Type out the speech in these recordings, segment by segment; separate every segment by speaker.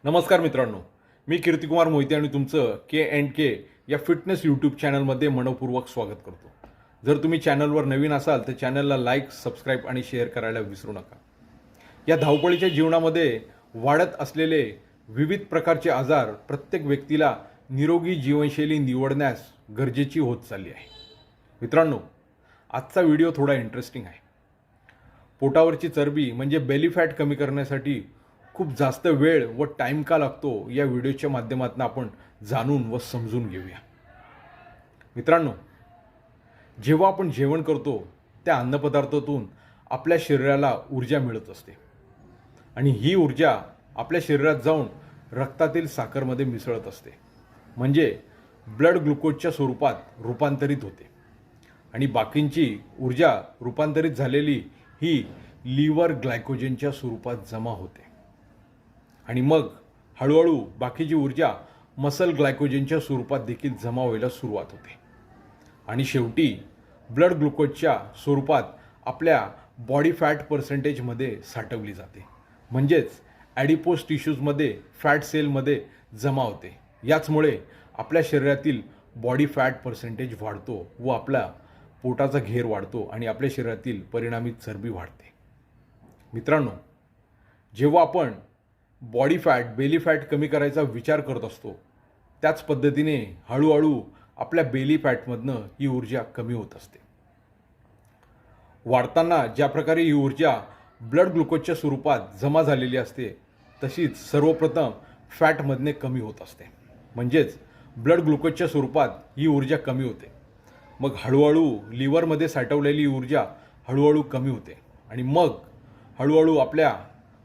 Speaker 1: नमस्कार मित्रांनो, मी कीर्तिकुमार मोहिते आणि तुमचं के या फिटनेस यूट्यूब चॅनलमध्ये मनपूर्वक स्वागत करतो. जर तुम्ही चॅनलवर नवीन असाल तर चॅनलला लाईक, सबस्क्राईब आणि शेअर करायला विसरू नका. या धावपळीच्या जीवनामध्ये वाढत असलेले विविध प्रकारचे आजार प्रत्येक व्यक्तीला निरोगी जीवनशैली निवडण्यास गरजेची होत चालली आहे. मित्रांनो, आजचा व्हिडिओ थोडा इंटरेस्टिंग आहे. पोटावरची चरबी म्हणजे बेली फॅट कमी करण्यासाठी खूप जास्त वेळ व टाईम का लागतो या व्हिडिओच्या माध्यमातून आपण जाणून व समजून घेऊया. मित्रांनो, जेव्हा आपण जेवण करतो त्या अन्नपदार्थातून आपल्या शरीराला ऊर्जा मिळत असते आणि ही ऊर्जा आपल्या शरीरात जाऊन रक्तातील साखरमध्ये मिसळत असते, म्हणजे ब्लड ग्लुकोजच्या स्वरूपात रूपांतरित होते आणि बाकींची ऊर्जा रूपांतरित झालेली ही लिव्हर ग्लायकोजनच्या स्वरूपात जमा होते आणि मग हळूहळू बाकीची ऊर्जा मसल ग्लायकोजनच्या स्वरूपात देखील जमा व्हायला सुरुवात होते आणि शेवटी ब्लड ग्लुकोजच्या स्वरूपात आपल्या बॉडी फॅट पर्सेंटेजमध्ये साठवली जाते, म्हणजेच ॲडिपोस टिश्यूजमध्ये फॅट सेलमध्ये जमा होते. याचमुळे आपल्या शरीरातील बॉडी फॅट पर्सेंटेज वाढतो व आपला पोटाचा घेर वाढतो आणि आपल्या शरीरातील परिणामी चरबी वाढते. मित्रांनो, जेव्हा आपण बॉडी फॅट बेली फॅट कमी करायचा विचार करत असतो त्याच पद्धतीने हळूहळू आपल्या बेली फॅटमधनं ही ऊर्जा कमी होत असते. वाढताना ज्या प्रकारे ही ऊर्जा ब्लड ग्लुकोजच्या स्वरूपात जमा झालेली असते तशीच सर्वप्रथम फॅटमधने कमी होत असते, म्हणजेच ब्लड ग्लुकोजच्या स्वरूपात ही ऊर्जा कमी होते. मग हळूहळू लिव्हरमध्ये साठवलेली ऊर्जा हळूहळू कमी होते आणि मग हळूहळू आपल्या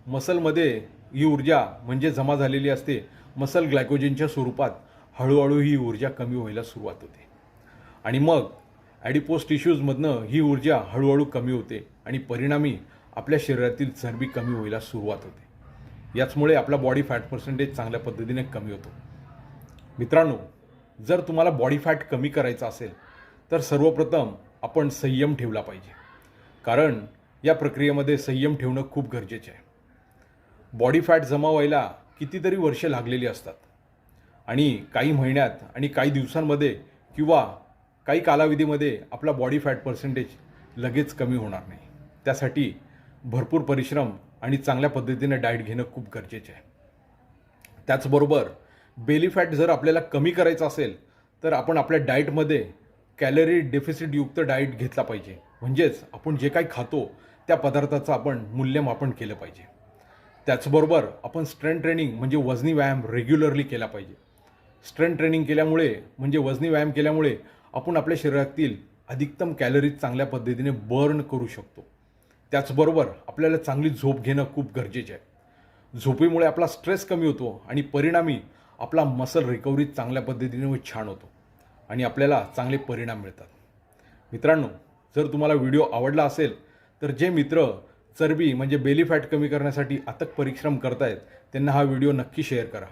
Speaker 1: मसलमध्ये ही ऊर्जा म्हणजे जमा झालेली असते मसल ग्लायकोजनच्या स्वरूपात हळूहळू ही ऊर्जा कमी व्हायला सुरुवात होते आणि मग ॲडिपोस टिश्यूजमधनं ही ऊर्जा हळूहळू कमी होते आणि परिणामी आपल्या शरीरातील चरबी कमी व्हायला सुरुवात होते. याचमुळे आपला बॉडी फॅट पर्सेंटेज चांगल्या पद्धतीने कमी होतो. मित्रांनो, जर तुम्हाला बॉडी फॅट कमी करायचा असेल तर सर्वप्रथम आपण संयम ठेवला पाहिजे, कारण या प्रक्रियेमध्ये संयम ठेवणं खूप गरजेचे आहे. बॉडी फॅट जमा व्हायला कितीतरी वर्षे लागलेली असतात आणि काही महिन्यात आणि काही दिवसांमध्ये किंवा काही कालावधीमध्ये आपला बॉडी फॅट पर्सेंटेज लगेच कमी होणार नाही. त्यासाठी भरपूर परिश्रम आणि चांगल्या पद्धतीने डाएट घेणं खूप गरजेचे आहे. त्याचबरोबर बेली फॅट जर आपल्याला कमी करायचं असेल तर आपण आपल्या डाएटमध्ये कॅलरी डेफिसिटयुक्त डाएट घेतला पाहिजे, म्हणजेच आपण जे काही खातो त्या पदार्थाचं आपण मूल्यमापन केलं पाहिजे. त्याचबरोबर आपण स्ट्रेंथ ट्रेनिंग म्हणजे वजनी व्यायाम रेग्युलरली केला पाहिजे. स्ट्रेंथ ट्रेनिंग केल्यामुळे म्हणजे वजनी व्यायाम केल्यामुळे आपण आपल्या शरीरातील अधिकतम कॅलरीज चांगल्या पद्धतीने बर्न करू शकतो. त्याचबरोबर आपल्याला चांगली झोप घेणं खूप गरजेचे आहे. झोपेमुळे आपला स्ट्रेस कमी होतो आणि परिणामी आपला मसल रिकव्हरी चांगल्या पद्धतीने व छान होतो आणि आपल्याला चांगले परिणाम मिळतात. मित्रांनो, जर तुम्हाला व्हिडिओ आवडला असेल तर जे मित्र चरबी म्हणजे बेली फॅट कमी करण्यासाठी अथक परिश्रम करतायत त्यांना हा व्हिडिओ नक्की शेअर करा.